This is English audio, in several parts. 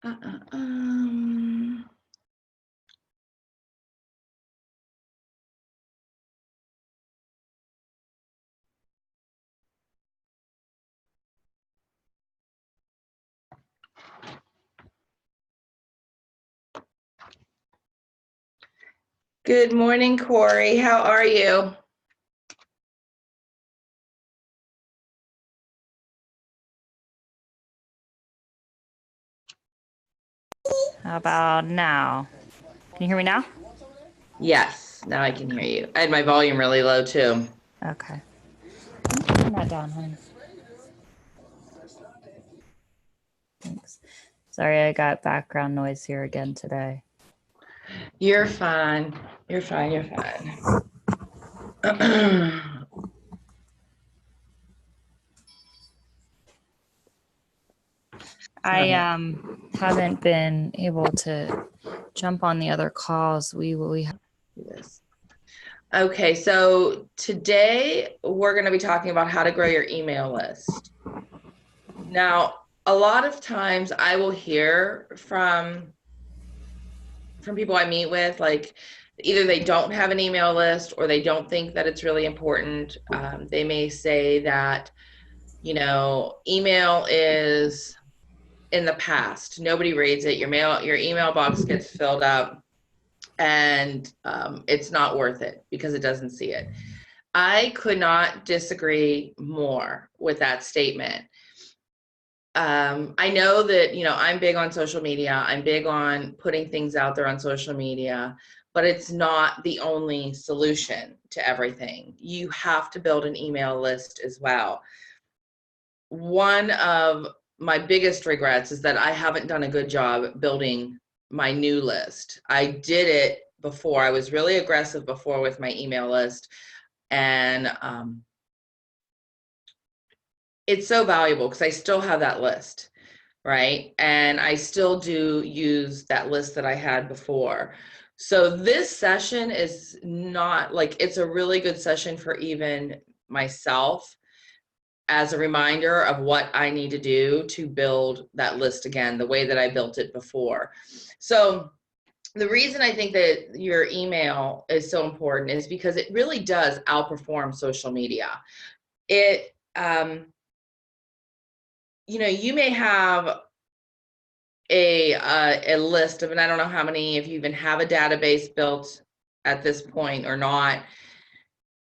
Uh, uh, um. Good morning, Corey. How are you? How about now? Can you hear me now? Yes, now I can hear you. I had my volume really low too. Okay. Turn that down, honey. Thanks. Sorry, I got background noise here again today. You're fine. You're fine. You're fine. I haven't been able to jump on the other calls. We have Yes. Okay, so today we're going to be talking about how to grow your email list. Now, a lot of times I will hear from people I meet with, like either they don't have an email list or they don't think that it's really important. They may say that, email is in the past. Nobody reads it. Your email box gets filled up, and it's not worth it because it doesn't see it. I could not disagree more with that statement. I know that, I'm big on social media. I'm big on putting things out there on social media, but it's not the only solution to everything. You have to build an email list as well. One of my biggest regrets is that I haven't done a good job building my new list. I did it before. I was really aggressive before with my email list, and it's so valuable because I still have that list, right? And I still do use that list that I had before. So this session is not like, it's a really good session for even myself as a reminder of what I need to do to build that list again, the way that I built it before. So the reason I think that your email is so important is because it really does outperform social media. It, you may have a list of, and I don't know how many, if you even have a database built at this point or not,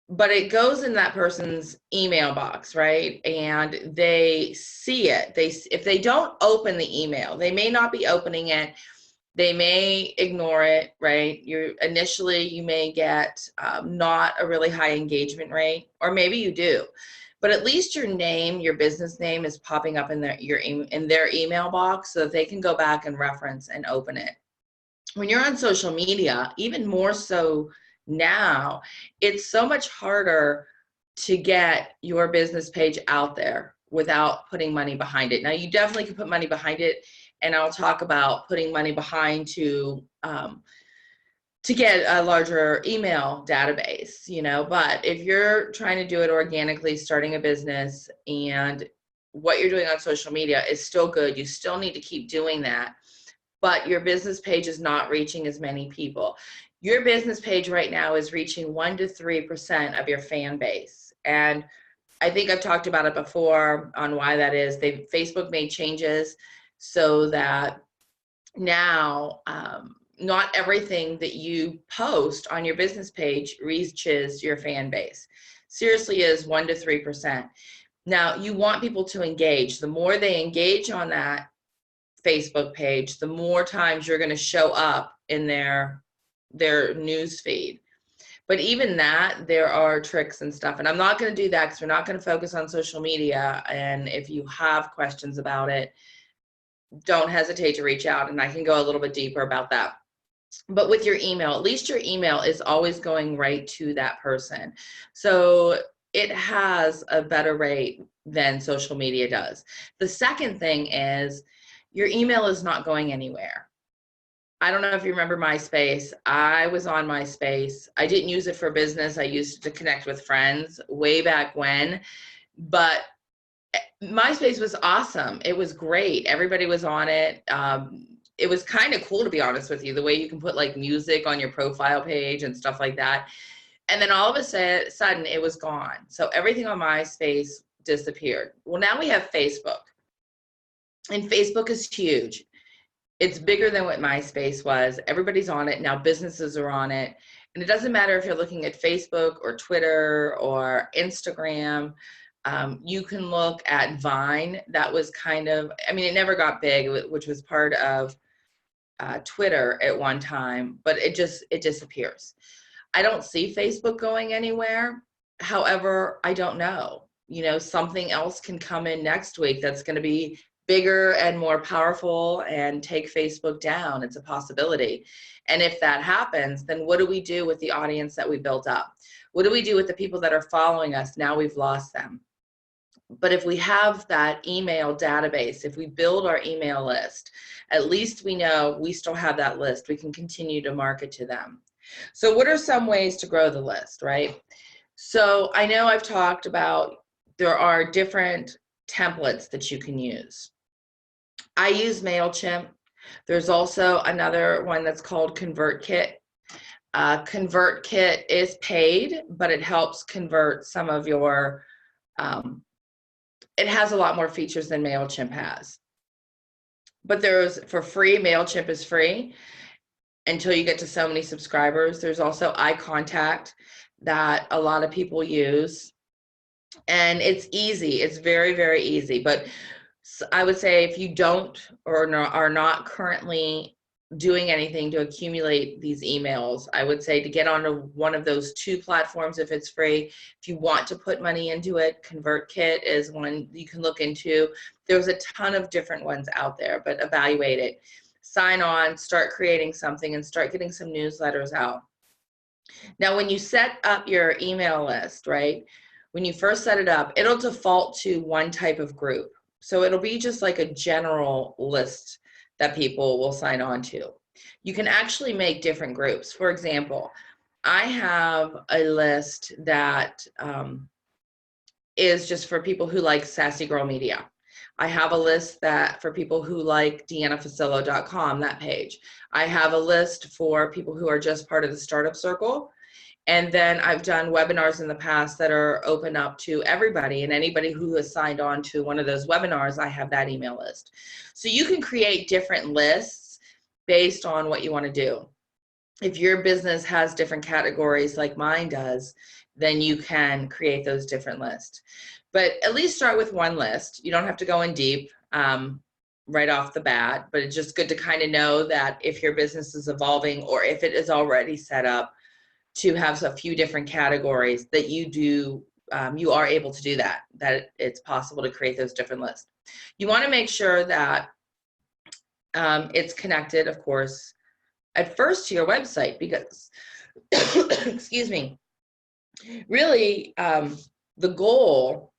but it goes in that person's email box, right? And they see it. If they don't open the email, they may not be opening it. They may ignore it, right? You may get not a really high engagement rate, or maybe you do, but at least your name, your business name, is popping up in their email box, so that they can go back and reference and open it. When you're on social media, even more so now, it's so much harder to get your business page out there without putting money behind it. Now, you definitely can put money behind it, and I'll talk about putting money behind to get a larger email database, but if you're trying to do it organically, starting a business, and what you're doing on social media is still good, you still need to keep doing that, but your business page is not reaching as many people. Your business page right now is reaching 1 to 3% of your fan base. And I think I've talked about it before on why that is. Facebook made changes so that now not everything that you post on your business page reaches your fan base. Seriously, is 1 to 3%. Now, you want people to engage. The more they engage on that Facebook page, the more times you're going to show up in their news feed. But even that, there are tricks and stuff. And I'm not going to do that because we're not going to focus on social media. And if you have questions about it, don't hesitate to reach out, and I can go a little bit deeper about that. But with your email, at least your email is always going right to that person. So it has a better rate than social media does. The second thing is your email is not going anywhere. I don't know if you remember MySpace. I was on MySpace. I didn't use it for business. I used it to connect with friends way back when. But MySpace was awesome. It was great. Everybody was on it. It was kind of cool, to be honest with you, the way you can put like music on your profile page and stuff like that. And then all of a sudden it was gone. So everything on MySpace disappeared. Well, now we have Facebook, and Facebook is huge. It's bigger than what MySpace was. Everybody's on it. Now businesses are on it. And it doesn't matter if you're looking at Facebook or Twitter or Instagram. You can look at Vine. That was kind of, I mean, it never got big, which was part of Twitter at one time, but it disappears. I don't see Facebook going anywhere. However, I don't know. You know, something else can come in next week that's going to be bigger and more powerful and take Facebook down. It's a possibility. And if that happens, then what do we do with the audience that we built up? What do we do with the people that are following us? Now we've lost them. But if we have that email database, if we build our email list, at least we know we still have that list. We can continue to market to them. So what are some ways to grow the list, right? So I know I've talked about there are different templates that you can use. I use MailChimp. There's also another one that's called ConvertKit. ConvertKit is paid, but it helps convert some of your, it has a lot more features than MailChimp has. But there's, for free, MailChimp is free until you get to so many subscribers. There's also iContact that a lot of people use. And it's easy. It's very, very easy. But I would say if you don't or are not currently doing anything to accumulate these emails, I would say to get onto one of those two platforms if it's free. If you want to put money into it, ConvertKit is one you can look into. There's a ton of different ones out there, but evaluate it. Sign on, start creating something, and start getting some newsletters out. Now, when you set up your email list, right, when you first set it up, it'll default to one type of group. So it'll be just like a general list that people will sign on to. You can actually make different groups. For example, I have a list that is just for people who like Sassy Girl Media. I have a list that for people who like DeannaFacillo.com, that page. I have a list for people who are just part of the Startup Circle. And then I've done webinars in the past that are open up to everybody, and anybody who has signed on to one of those webinars, I have that email list. So you can create different lists based on what you want to do. If your business has different categories like mine does, then you can create those different lists. But at least start with one list. You don't have to go in deep right off the bat, but it's just good to kind of know that if your business is evolving or if it is already set up, to have a few different categories that you do, you are able to do that it's possible to create those different lists. You want to make sure that it's connected, of course, at first to your website, because, excuse me, really the goal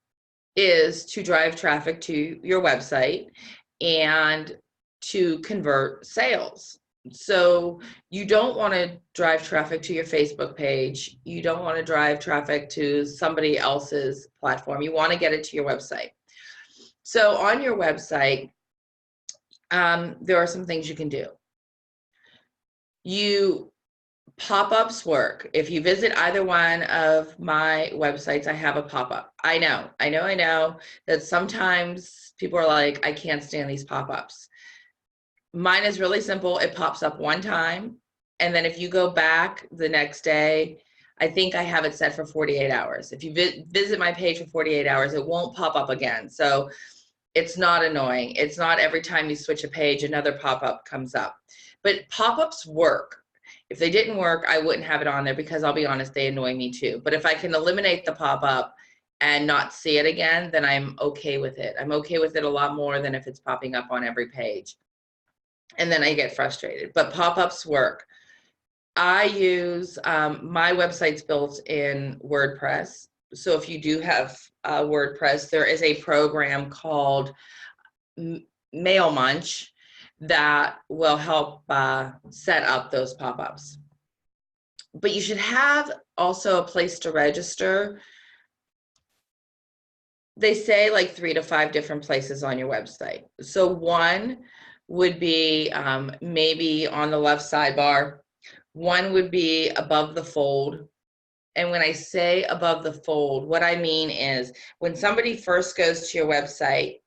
is to drive traffic to your website and to convert sales. So you don't want to drive traffic to your Facebook page. You don't want to drive traffic to somebody else's platform. You want to get it to your website. So on your website, there are some things you can do. Pop-ups work. If you visit either one of my websites, I have a pop-up. I know that sometimes people are like, I can't stand these pop-ups. Mine is really simple. It pops up one time, and then if you go back the next day, I think I have it set for 48 hours. If you visit my page for 48 hours, it won't pop up again. So it's not annoying. It's not every time you switch a page, another pop-up comes up. But pop-ups work. If they didn't work, I wouldn't have it on there because I'll be honest, they annoy me too. But if I can eliminate the pop-up and not see it again, then I'm okay with it. I'm okay with it a lot more than if it's popping up on every page. And then I get frustrated, but pop-ups work. I use, my website's built in WordPress. So if you do have WordPress, there is a program called MailMunch that will help set up those pop-ups. But you should have also a place to register they say like 3 to 5 different places on your website. So one would be maybe on the left sidebar. One would be above the fold. And when I say above the fold, what I mean is when somebody first goes to your website,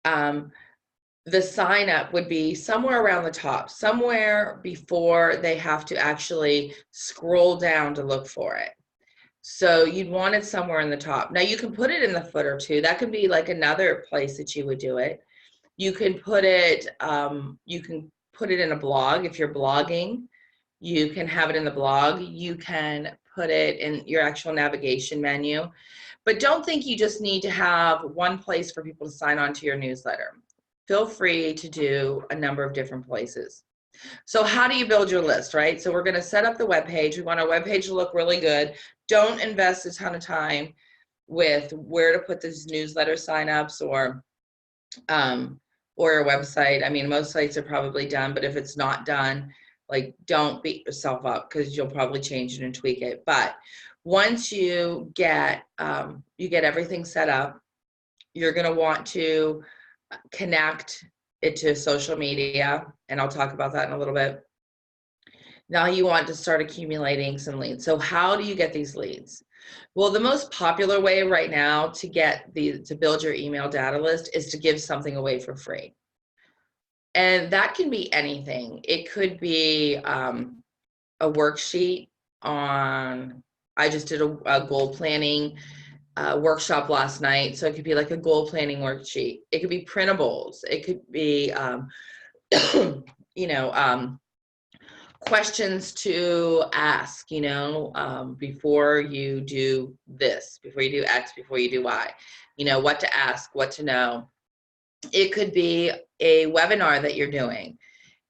the sign up would be somewhere around the top, somewhere before they have to actually scroll down to look for it. So you'd want it somewhere in the top. Now you can put it in the footer too. That could be like another place that you would do it. You can put it in a blog if you're blogging. You can have it in the blog. You can put it in your actual navigation menu. But don't think you just need to have one place for people to sign on to your newsletter. Feel free to do a number of different places. So how do you build your list, right? So we're going to set up the web page. We want our web page to look really good. Don't invest a ton of time with where to put these newsletter signups or a website. I mean, most sites are probably done, but if it's not done, like, don't beat yourself up because you'll probably change it and tweak it. But once you get everything set up, you're going to want to connect it to social media, and I'll talk about that in a little bit. Now you want to start accumulating some leads. So how do you get these leads? Well, the most popular way right now to build your email data list is to give something away for free. And that can be anything. It could be a worksheet I just did a goal planning workshop last night. So it could be like a goal planning worksheet. It could be printables. It could be, questions to ask, before you do this, before you do X, before you do Y, what to ask, what to know. It could be a webinar that you're doing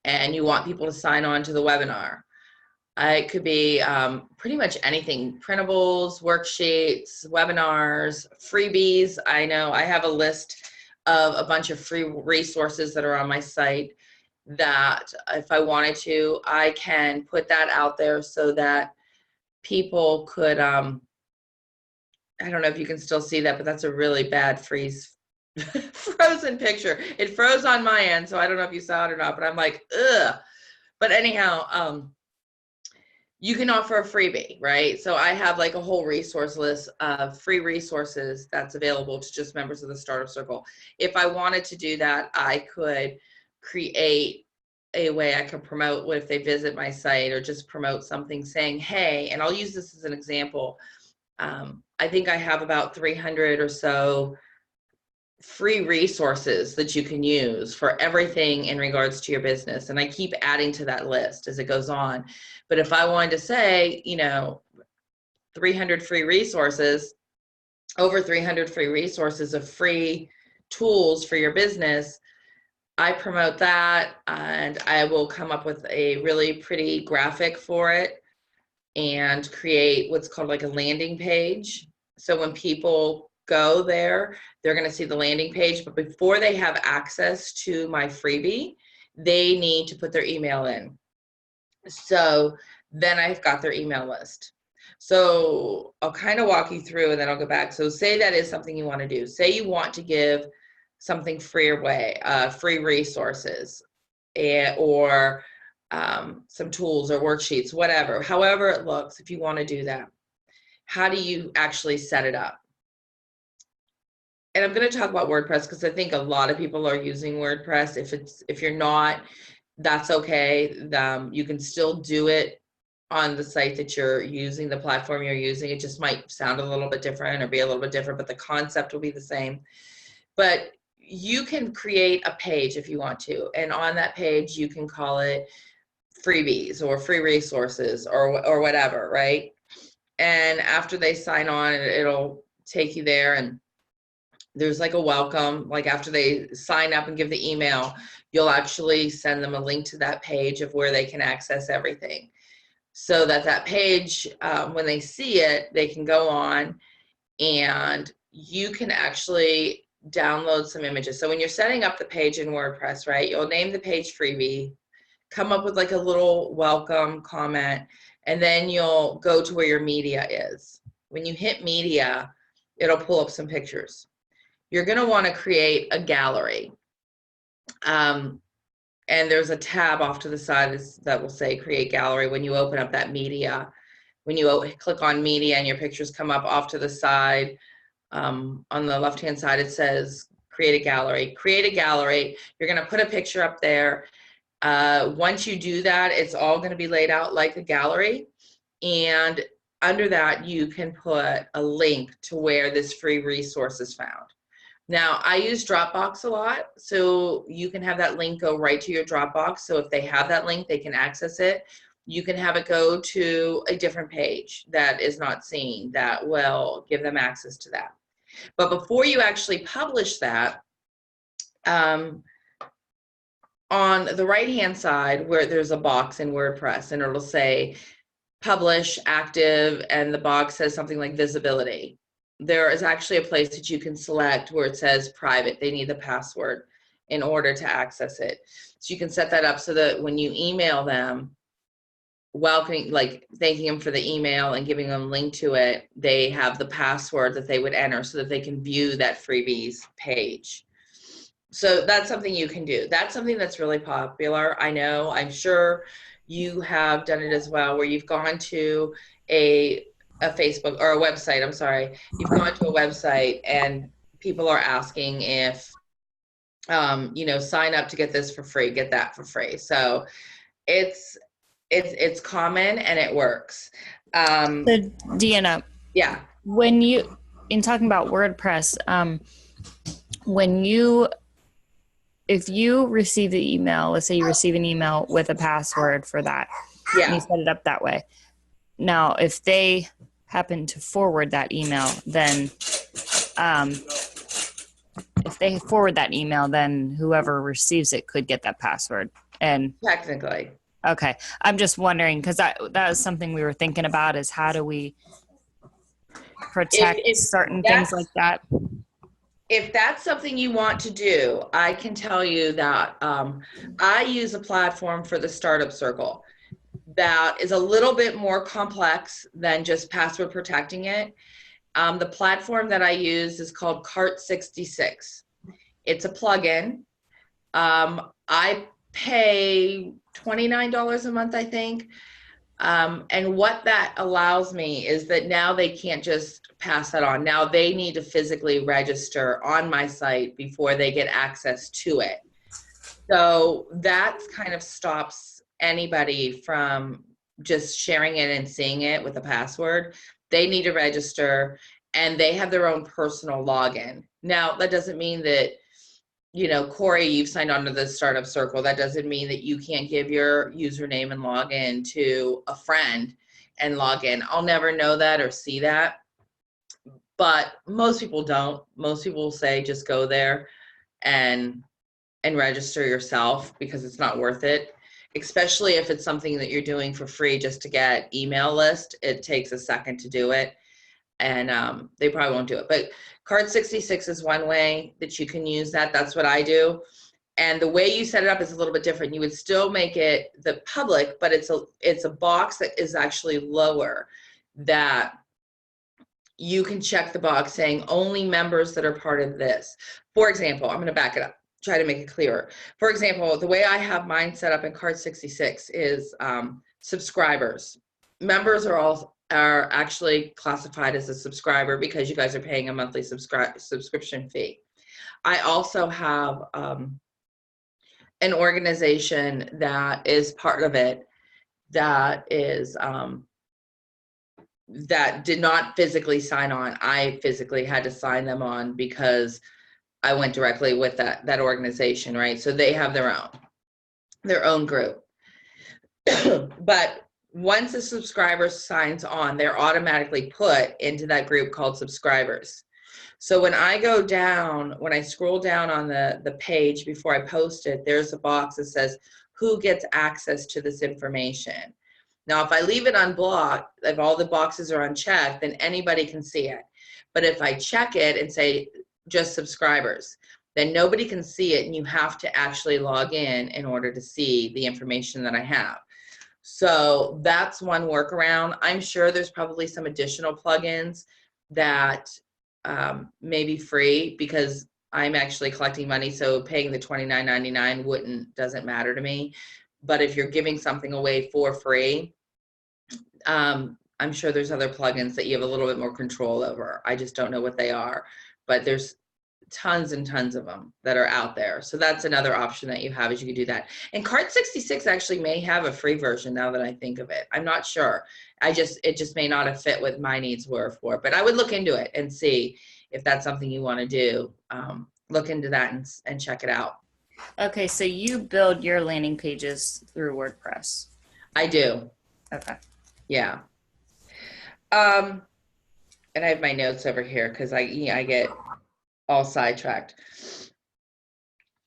and you want people to sign on to the webinar. It could be pretty much anything, printables, worksheets, webinars, freebies. I know I have a list of a bunch of free resources that are on my site that if I wanted to, I can put that out there so that people could, I don't know if you can still see that, but that's a really bad frozen picture. It froze on my end, so I don't know if you saw it or not, but I'm like, ugh. But anyhow, you can offer a freebie, right? So I have like a whole resource list of free resources that's available to just members of the Startup Circle. If I wanted to do that, I could create a way I could promote if they visit my site, or just promote something saying, hey, and I'll use this as an example. I think I have about 300 or so free resources that you can use for everything in regards to your business. And I keep adding to that list as it goes on. But if I wanted to say, 300 free resources, over 300 free resources of free tools for your business, I promote that, and I will come up with a really pretty graphic for it and create what's called like a landing page. So when people go there, they're going to see the landing page, but before they have access to my freebie, they need to put their email in. So then I've got their email list. So I'll kind of walk you through and then I'll go back. So say that is something you want to do. Say you want to give something free away, free resources, or some tools or worksheets, whatever, however it looks. If you want to do that, how do you actually set it up? And I'm going to talk about WordPress because I think a lot of people are using WordPress. If you're not, that's okay. You can still do it on the site that you're using, the platform you're using. It just might sound a little bit different or be a little bit different, but the concept will be the same. But you can create a page if you want to, and on that page you can call it freebies or free resources or whatever, right? And after they sign on, it'll take you there, and there's like a welcome. Like after they sign up and give the email, you'll actually send them a link to that page of where they can access everything, so that page, when they see it, they can go on and you can actually download some images. So when you're setting up the page in WordPress, right, you'll name the page freebie, come up with like a little welcome comment, and then you'll go to where your media is. When you hit media, it'll pull up some pictures. You're going to want to create a gallery. And there's a tab off to the side that will say create gallery when you open up that media. When you click on media and your pictures come up off to the side, on the left-hand side, it says create a gallery. Create a gallery. You're going to put a picture up there. Once you do that, it's all going to be laid out like a gallery. And under that, you can put a link to where this free resource is found. Now, I use Dropbox a lot, so you can have that link go right to your Dropbox. So if they have that link, they can access it. You can have it go to a different page that is not seen, that will give them access to that. But before you actually publish that, on the right-hand side where there's a box in WordPress, and it'll say publish, active, and the box says something like visibility. There is actually a place that you can select where it says private. They need the password in order to access it. So you can set that up so that when you email them, welcoming, like thanking them for the email and giving them a link to it, they have the password that they would enter so that they can view that freebies page. So that's something you can do. That's something that's really popular. I know, I'm sure you have done it as well, where you've gone to a Facebook or a website, I'm sorry, you've gone to a website and people are asking if, you know, sign up to get this for free, get that for free. So it's common and it works. So Deanna, Yeah. when you, in talking about WordPress, if you receive the email, let's say you receive an email with a password for that, Yeah. and you set it up that way. Now, if they happen to forward that email, then if they forward that email, then whoever receives it could get that password. And Technically. okay, I'm just wondering, because that was something we were thinking about, is how do we protect If certain things like that? If that's something you want to do, I can tell you that I use a platform for the Startup Circle that is a little bit more complex than just password protecting it. The platform that I use is called Cart66. It's a plugin. I pay $29 a month, I think. And what that allows me is that now they can't just pass that on. Now they need to physically register on my site before they get access to it. So that kind of stops anybody from just sharing it and seeing it with a password. They need to register and they have their own personal login. Now, that doesn't mean that, you know, Corey, you've signed on to the Startup Circle. That doesn't mean that you can't give your username and login to a friend and log in. I'll never know that or see that, but most people don't. Most people will say just go there and register yourself because it's not worth it, especially if it's something that you're doing for free just to get email list. It takes a second to do it, and they probably won't do it. But Cart66 is one way that you can use that. That's what I do. And the way you set it up is a little bit different. You would still make it the public, but it's a box that is actually lower that you can check the box saying only members that are part of this. For example, I'm going to back it up, try to make it clearer. For example, the way I have mine set up in Cart66 is subscribers. Members are actually classified as a subscriber because you guys are paying a monthly subscription fee. I also have an organization that is part of it that is that did not physically sign on. I physically had to sign them on because I went directly with that organization, right? So they have their own group. But once a subscriber signs on, they're automatically put into that group called subscribers. So when I go down, when I scroll down on the page before I post it, there's a box that says who gets access to this information. Now, if I leave it unblocked, if all the boxes are unchecked, then anybody can see it. But if I check it and say just subscribers, then nobody can see it, and you have to actually log in order to see the information that I have. So that's one workaround. I'm sure there's probably some additional plugins that maybe free, because I'm actually collecting money. So paying the $29.99 doesn't matter to me. But if you're giving something away for free, I'm sure there's other plugins that you have a little bit more control over. I just don't know what they are, but there's tons and tons of them that are out there. So that's another option that you have, is you can do that. And Cart66 actually may have a free version, now that I think of it. I'm not sure. It just may not have fit what my needs were for, but I would look into it and see if that's something you want to do. Look into that and check it out. Okay, so you build your landing pages through WordPress. I do. Okay. Yeah. And I have my notes over here because I get all sidetracked.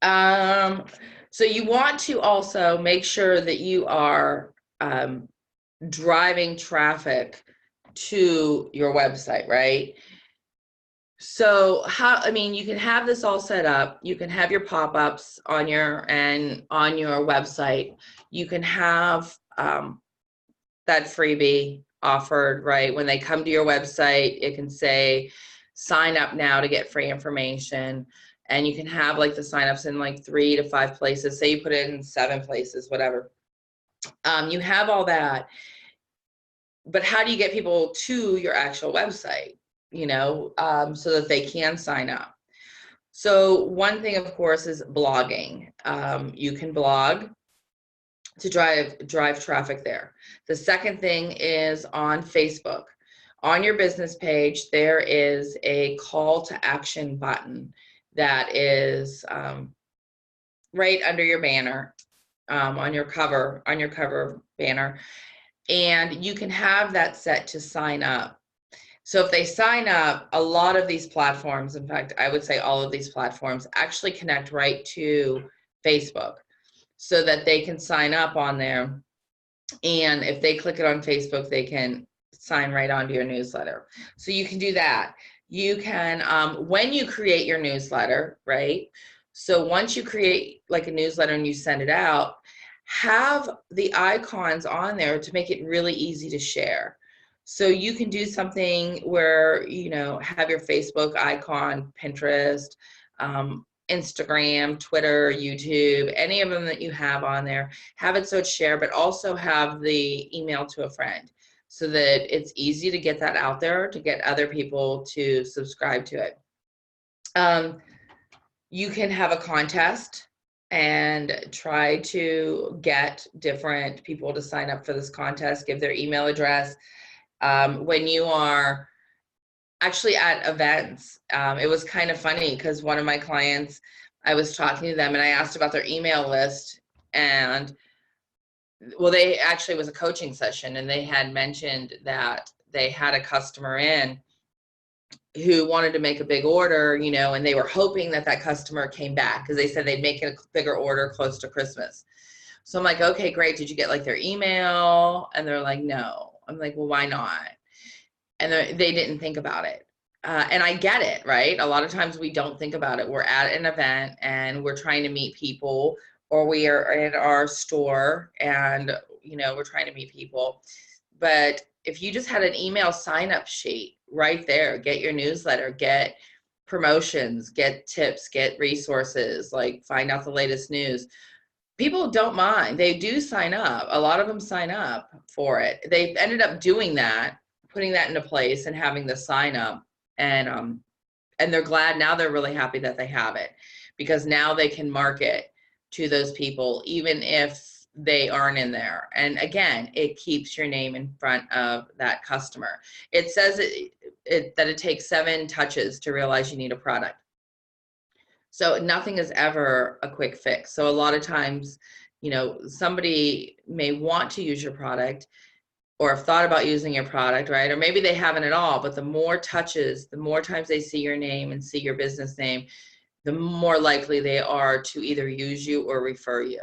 So you want to also make sure that you are driving traffic to your website, right? So you can have this all set up. You can have your pop-ups on your website. You can have that freebie offered, right? When they come to your website, it can say, sign up now to get free information. And you can have like the signups in like 3 to 5 places. Say you put it in 7 places, whatever. You have all that. But how do you get people to your actual website, so that they can sign up? So one thing, of course, is blogging. You can blog to drive traffic there. The second thing is on Facebook. On your business page, there is a call to action button that is right under your banner, on your cover banner, and you can have that set to sign up. So if they sign up, a lot of these platforms, in fact, I would say all of these platforms, actually connect right to Facebook, so that they can sign up on there. And if they click it on Facebook, they can sign right onto your newsletter. So you can do that. You can, when you create your newsletter, right? So once you create like a newsletter and you send it out, have the icons on there to make it really easy to share. So you can do something where, have your Facebook icon, Pinterest, Instagram, Twitter, YouTube, any of them that you have on there, have it so it's shared, but also have the email to a friend, so that it's easy to get that out there, to get other people to subscribe to it. You can have a contest and try to get different people to sign up for this contest, give their email address. When you are actually at events, it was kind of funny because one of my clients, I was talking to them and I asked about their email list, and they actually, it was a coaching session, and they had mentioned that they had a customer in who wanted to make a big order, and they were hoping that customer came back, because they said they'd make a bigger order close to Christmas. So I'm like, okay, great. Did you get like their email? And they're like, no. I'm like, well, why not? And they didn't think about it. And I get it, right? A lot of times we don't think about it. We're at an event and we're trying to meet people, or we are in our store and, we're trying to meet people. But if you just had an email sign up sheet right there, get your newsletter, get promotions, get tips, get resources, like find out the latest news. People don't mind. They do sign up. A lot of them sign up for it. They've ended up doing that, putting that into place and having the sign up, and they're glad now. They're really happy that they have it, because now they can market to those people even if they aren't in there. And again, it keeps your name in front of that customer. It says that it takes 7 touches to realize you need a product. So nothing is ever a quick fix. So a lot of times, somebody may want to use your product or have thought about using your product, right? Or maybe they haven't at all, but the more touches, the more times they see your name and see your business name, the more likely they are to either use you or refer you.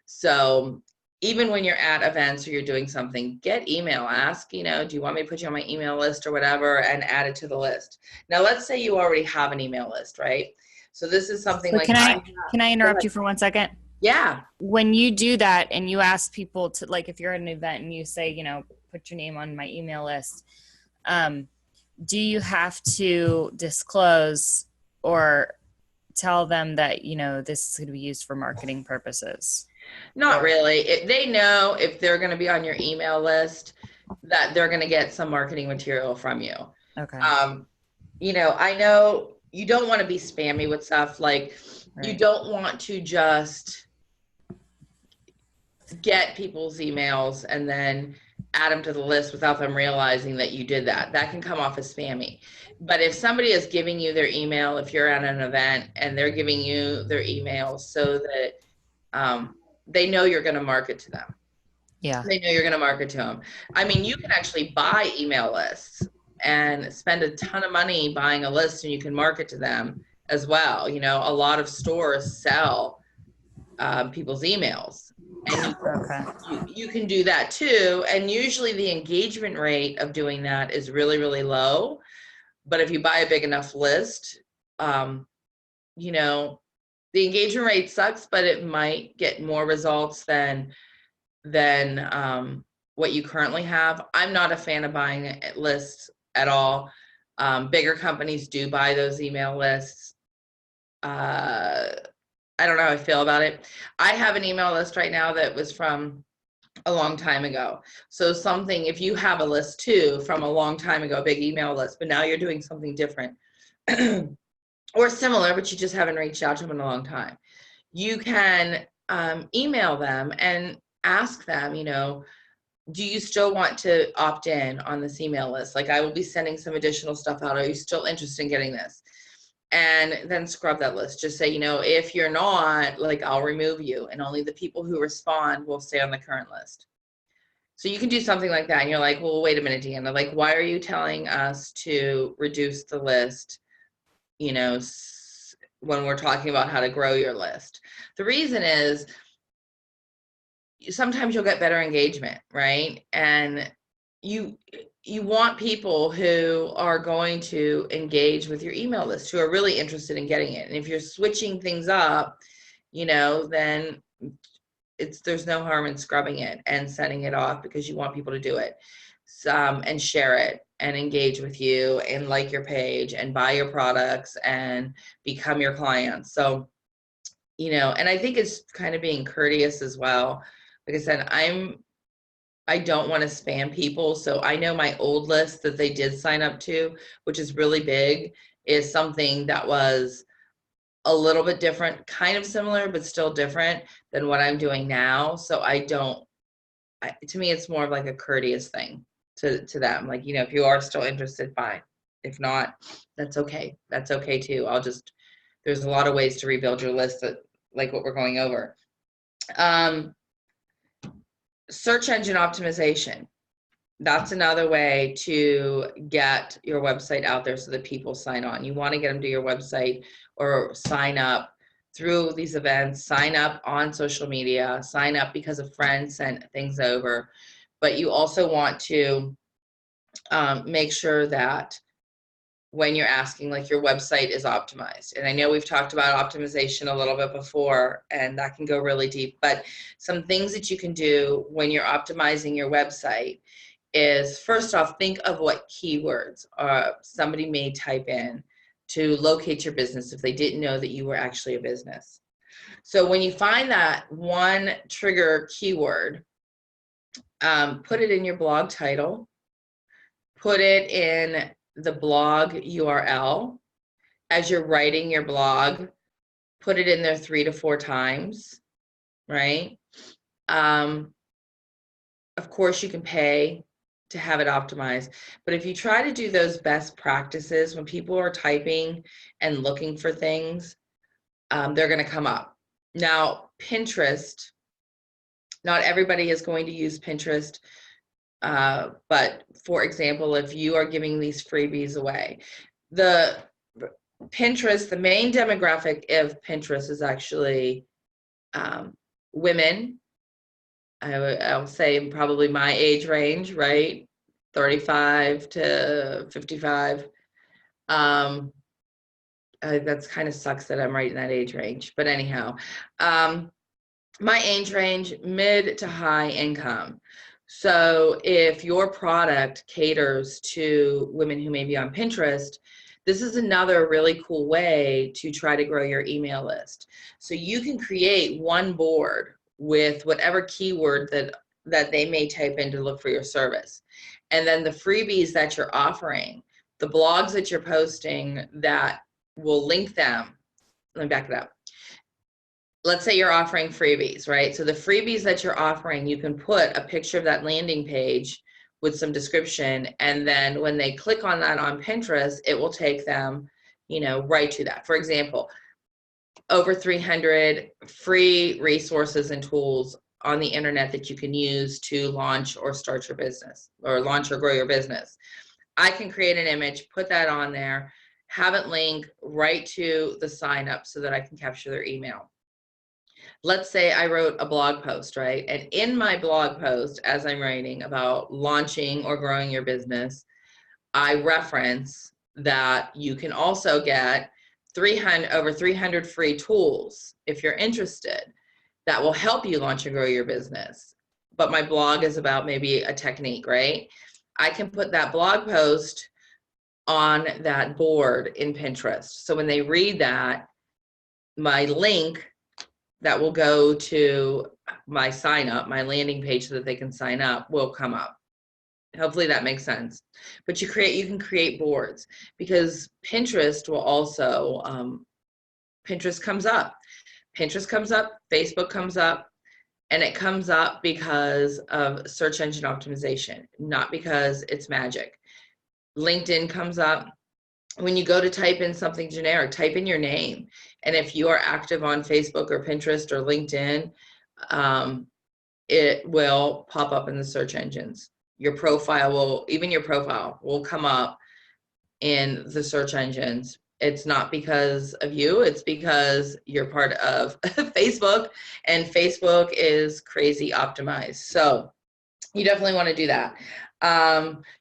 So even when you're at events or you're doing something, get email, ask, do you want me to put you on my email list or whatever, and add it to the list. Now, let's say you already have an email list, right? So this is something So like, can I interrupt you for 1 second? Yeah. When you do that and you ask people to, like, if you're at an event and you say, put your name on my email list, do you have to disclose or tell them that, this is going to be used for marketing purposes? Not Or- really. If they know if they're going to be on your email list, that they're going to get some marketing material from you. Okay. I know you don't want to be spammy with stuff. Like, you Right. don't want to just get people's emails and then add them to the list without them realizing that you did that. That can come off as spammy. But if somebody is giving you their email, if you're at an event and they're giving you their email so that they know you're going to market to them. Yeah. They know you're going to market to them. I mean, you can actually buy email lists and spend a ton of money buying a list, and you can market to them as well. A lot of stores sell people's emails, and Okay. you can do that too. And usually the engagement rate of doing that is really, really low. But if you buy a big enough list, the engagement rate sucks, but it might get more results than what you currently have. I'm not a fan of buying lists at all. Bigger companies do buy those email lists. I don't know how I feel about it. I have an email list right now that was from a long time ago. So if you have a list too from a long time ago, a big email list, but now you're doing something different or similar, but you just haven't reached out to them in a long time, you can email them and ask them, do you still want to opt in on this email list? Like, I will be sending some additional stuff out. Are you still interested in getting this? And then scrub that list. Just say, if you're not, like, I'll remove you, and only the people who respond will stay on the current list. So you can do something like that. And you're like, well, wait a minute, Deanna, like, why are you telling us to reduce the list, when we're talking about how to grow your list? The reason is sometimes you'll get better engagement, right? And you want people who are going to engage with your email list, who are really interested in getting it. And if you're switching things up, then there's no harm in scrubbing it and sending it off, because you want people to do it, and share it and engage with you and like your page and buy your products and become your clients. So, and I think it's kind of being courteous as well. Like I said, I don't want to spam people. So I know my old list that they did sign up to, which is really big, is something that was a little bit different, kind of similar, but still different than what I'm doing now. So to me, it's more of like a courteous thing to them. Like, if you are still interested, fine. If not, that's okay. That's okay too. There's a lot of ways to rebuild your list, that, like what we're going over. Search engine optimization. That's another way to get your website out there so that people sign on. You want to get them to your website or sign up through these events, sign up on social media, sign up because a friend sent things over. But you also want to make sure that when you're asking, like, your website is optimized. And I know we've talked about optimization a little bit before, and that can go really deep, but some things that you can do when you're optimizing your website is, first off, think of what keywords somebody may type in to locate your business if they didn't know that you were actually a business. So when you find that one trigger keyword, put it in your blog title, put it in the blog URL. As you're writing your blog, put it in there 3 to 4 times, right? Of course, you can pay to have it optimized, but if you try to do those best practices when people are typing and looking for things, they're going to come up. Now, Pinterest, not everybody is going to use Pinterest, but for example, if you are giving these freebies away, the main demographic of Pinterest is actually women. I'll say probably my age range, right? 35 to 55. That's kind of sucks that I'm right in that age range. But anyhow, my age range, mid to high income. So if your product caters to women who may be on Pinterest, this is another really cool way to try to grow your email list. So you can create one board with whatever keyword that they may type in to look for your service. And then the freebies that you're offering, the blogs that you're posting that will link them. Let me back it up. Let's say you're offering freebies, right? So the freebies that you're offering, you can put a picture of that landing page with some description. And then when they click on that on Pinterest, it will take them, right to that. For example, over 300 free resources and tools on the internet that you can use to launch or start your business, or launch or grow your business. I can create an image, put that on there, have it link right to the sign up so that I can capture their email. Let's say I wrote a blog post, right? And in my blog post, as I'm writing about launching or growing your business, I reference that you can also get over 300 free tools if you're interested that will help you launch and grow your business. But my blog is about maybe a technique, right? I can put that blog post on that board in Pinterest. So when they read that, my link that will go to my sign up, my landing page so that they can sign up, will come up. Hopefully that makes sense. But you can create boards, because Pinterest will also, Pinterest comes up, Facebook comes up, and it comes up because of search engine optimization, not because it's magic. LinkedIn comes up. When you go to type in something generic, type in your name. And if you are active on Facebook or Pinterest or LinkedIn, it will pop up in the search engines. Your profile will come up in the search engines. It's not because of you, it's because you're part of Facebook, and Facebook is crazy optimized. So you definitely want to do that.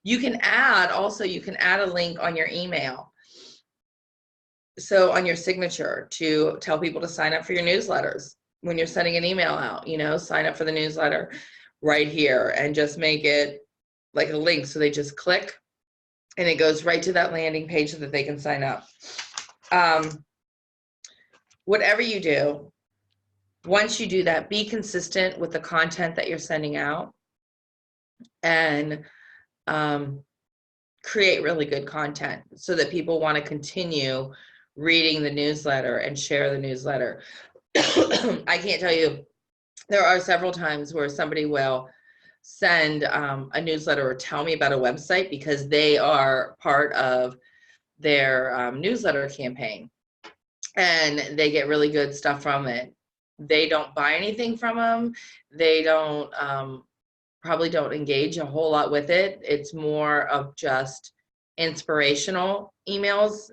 You can add a link on your email. So on your signature, to tell people to sign up for your newsletters. When you're sending an email out, sign up for the newsletter right here, and just make it like a link. So they just click and it goes right to that landing page so that they can sign up. Whatever you do, once you do that, be consistent with the content that you're sending out, and create really good content so that people want to continue reading the newsletter and share the newsletter. I can't tell you, there are several times where somebody will send a newsletter or tell me about a website because they are part of their newsletter campaign, and they get really good stuff from it. They don't buy anything from them. They don't probably don't engage a whole lot with it. It's more of just inspirational emails,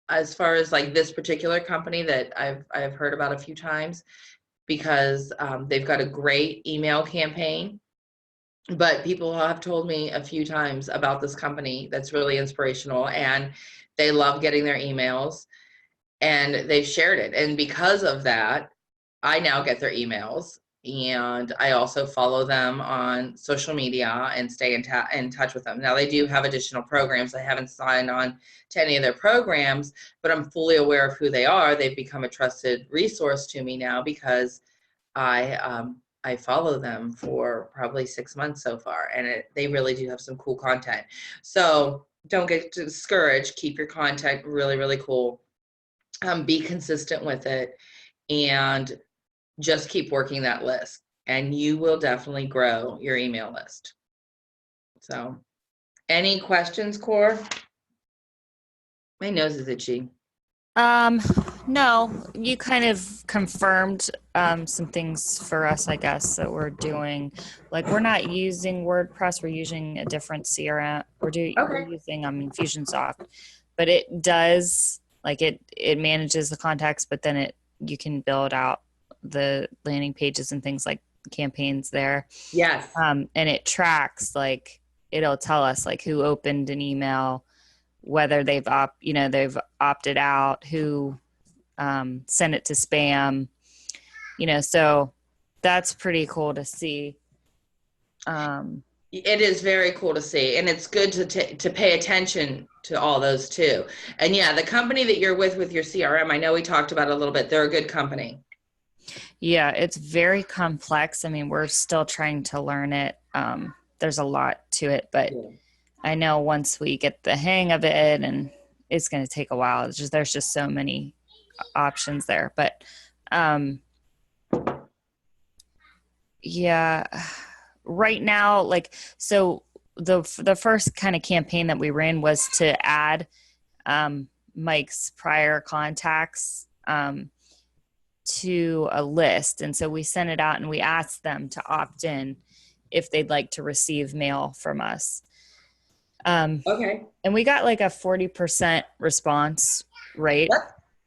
as far as like this particular company that I've heard about a few times, because they've got a great email campaign. But people have told me a few times about this company that's really inspirational, and they love getting their emails, and they've shared it. And because of that, I now get their emails, and I also follow them on social media and stay in touch with them. Now, they do have additional programs. I haven't signed on to any of their programs, but I'm fully aware of who they are. They've become a trusted resource to me now because I follow them for probably 6 months so far, and they really do have some cool content. So don't get discouraged. Keep your content really, really cool. Be consistent with it, and just keep working that list, and you will definitely grow your email list. So, any questions, Core? My nose is itchy. No, you kind of confirmed some things for us, I guess, that we're doing. Like, we're not using WordPress, we're using a different CRM. We're using Infusionsoft, but it does, like, it manages the contacts, but then you can build out the landing pages and things like campaigns there. Yes. And it tracks, like, it'll tell us like who opened an email, whether they've opted out, who sent it to spam, so that's pretty cool to see. It is very cool to see, and it's good to pay attention to all those too. And yeah, the company that you're with your CRM, I know we talked about it a little bit. They're a good company. Yeah, it's very complex. I mean, we're still trying to learn it. There's a lot to it, but Yeah. I know once we get the hang of it, and it's going to take a while. There's just so many options there. But um, yeah, right now, like, so the first kind of campaign that we ran was to add Mike's prior contacts to a list. And so we sent it out and we asked them to opt in if they'd like to receive mail from us. Okay. And we got like a 40% response rate.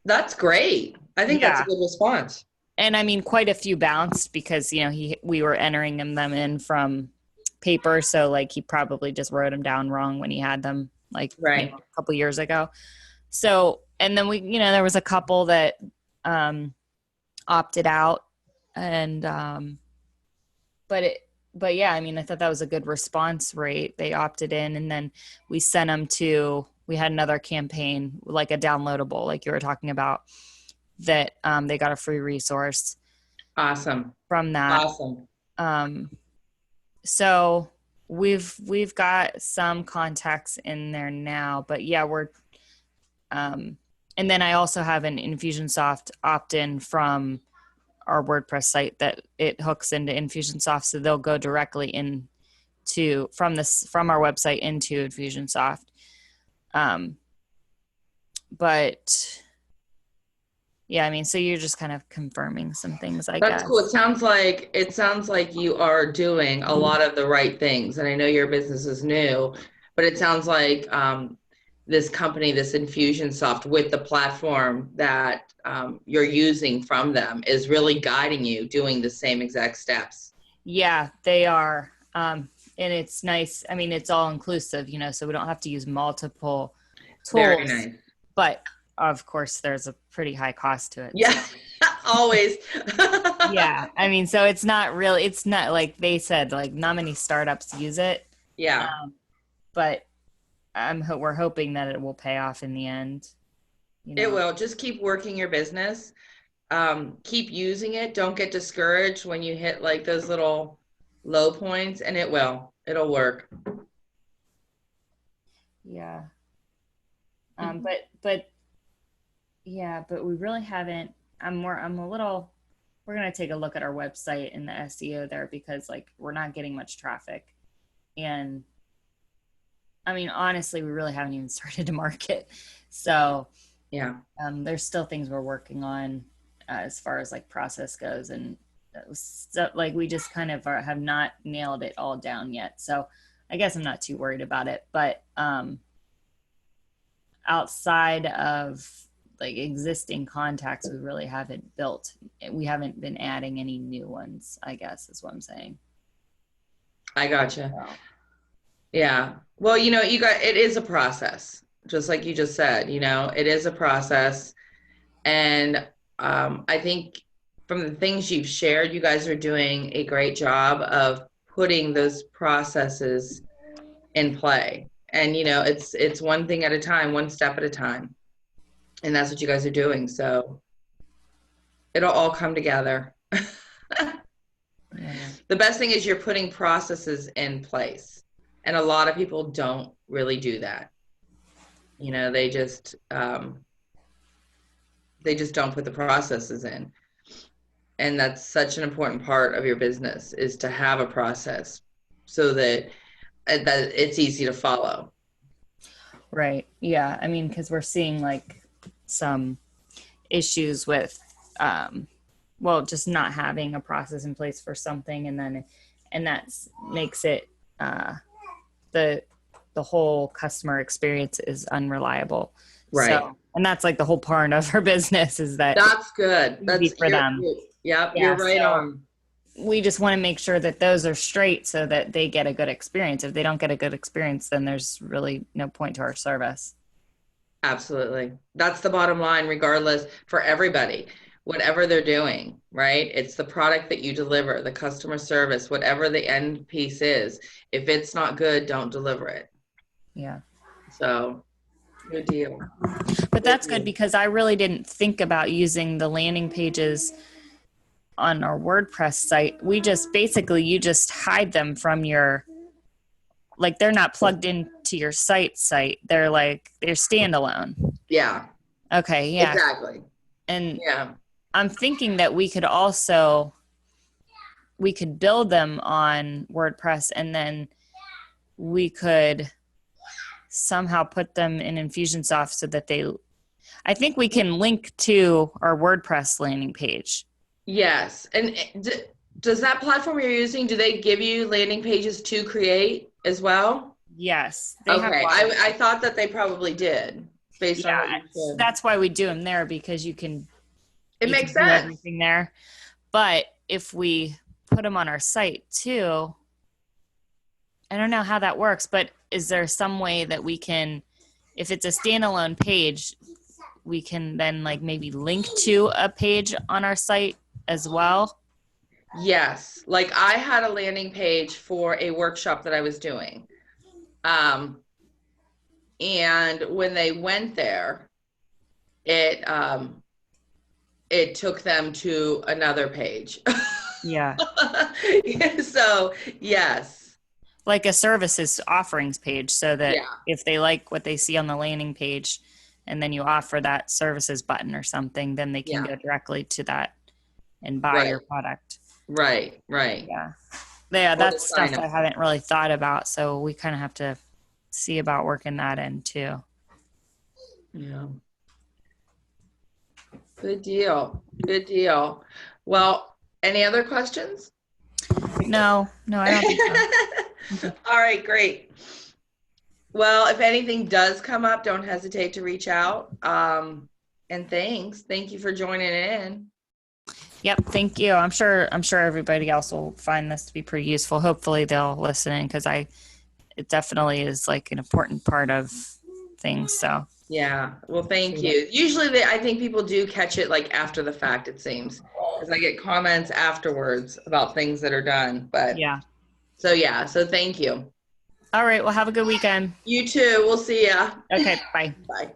That's great. I think that's a Yeah. good response. And I mean, quite a few bounced because, you know, we were entering them in from paper. So like he probably just wrote them down wrong when he had them like Right. a couple years ago. So, and then we, you know, there was a couple that opted out and, but yeah, I mean, I thought that was a good response rate. They opted in and then we sent them to, we had another campaign, like a downloadable, like you were talking about, that they got a free resource Awesome. from that. Awesome. So we've got some contacts in there now, but yeah, we're and then I also have an Infusionsoft opt-in from our WordPress site that it hooks into Infusionsoft, so they'll go directly into from our website into Infusionsoft. But yeah, I mean, so you're just kind of confirming some things, I guess. That's cool. It sounds like you are doing a lot of the right things. And I know your business is new, but it sounds like this company, this Infusionsoft, with the platform that you're using from them, is really guiding you doing the same exact steps. Yeah, they are. And it's nice. I mean, it's all inclusive, you know, so we don't have to use multiple tools. Very nice. But of course, there's a pretty high cost to it. Yeah, always. Yeah, I mean, so it's not like they said, like not many startups use it. Yeah. But we're hoping that it will pay off in the end. You know? It will. Just keep working your business. Keep using it. Don't get discouraged when you hit like those little low points, and it'll work. Yeah. But yeah, but we really haven't, we're going to take a look at our website and the SEO there because like we're not getting much traffic. And I mean, honestly, we really haven't even started to market. So yeah, there's still things we're working on as far as like process goes. And so, like, we just kind of have not nailed it all down yet. So I guess I'm not too worried about it, but outside of like existing contacts, we really haven't been adding any new ones, I guess is what I'm saying. I gotcha. So. Yeah. Well, it is a process, just like you just said, it is a process. And I think from the things you've shared, you guys are doing a great job of putting those processes in play. And, it's one thing at a time, one step at a time. And that's what you guys are doing. So it'll all come together. Yeah. The best thing is you're putting processes in place. And a lot of people don't really do that. They just don't put the processes in. And that's such an important part of your business, is to have a process so that it's easy to follow. Right. Yeah. I mean, because we're seeing like some issues with, just not having a process in place for something, and that makes it the whole customer experience is unreliable. Right. So, and that's like the whole part of our business is that that's good. That's for them. Yep, you're right on. We just want to make sure that those are straight so that they get a good experience. If they don't get a good experience, then there's really no point to our service. Absolutely. That's the bottom line, regardless, for everybody. whatever they're doing, right? It's the product that you deliver, the customer service, whatever the end piece is. If it's not good, don't deliver it. Yeah. So, good deal. But that's good because I really didn't think about using the landing pages on our WordPress site. We just basically, you just hide them from your, like they're not plugged into your site. They're standalone. Yeah. Okay. Yeah. Exactly. And Yeah. I'm thinking that we could build them on WordPress and then we could somehow put them in Infusionsoft so that I think we can link to our WordPress landing page. Yes. And does that platform you're using, do they give you landing pages to create as well? Yes. Okay. I thought that they probably did based on what you said. That's why we do them there, because you can Makes do sense. everything there. But if we put them on our site too, I don't know how that works, but is there some way that we can, if it's a standalone page, we can then like maybe link to a page on our site as well? Yes. Like I had a landing page for a workshop that I was doing. And when they went there, it took them to another page. Yeah. So, yes. Like a services offerings page, so that Yeah. if they like what they see on the landing page and then you offer that services button or something, then they can Yeah. go directly to that and buy Right. your product. Right. Yeah. Yeah, that's to sign stuff up. I haven't really thought about. So we kind of have to see about working that in too. Yeah. Good deal. Good deal. Well, any other questions? No, I don't think so. All right, great. Well, if anything does come up, don't hesitate to reach out. And thanks. Thank you for joining in. Yep, thank you. I'm sure everybody else will find this to be pretty useful. Hopefully they'll listen in, because it definitely is like an important part of things. So Yeah. Well, thank you. Usually I think people do catch it like after the fact, it seems, because I get comments afterwards about things that are done. But yeah. So thank you. All right. Well, have a good weekend. You too. We'll see ya. Okay. Bye. Bye.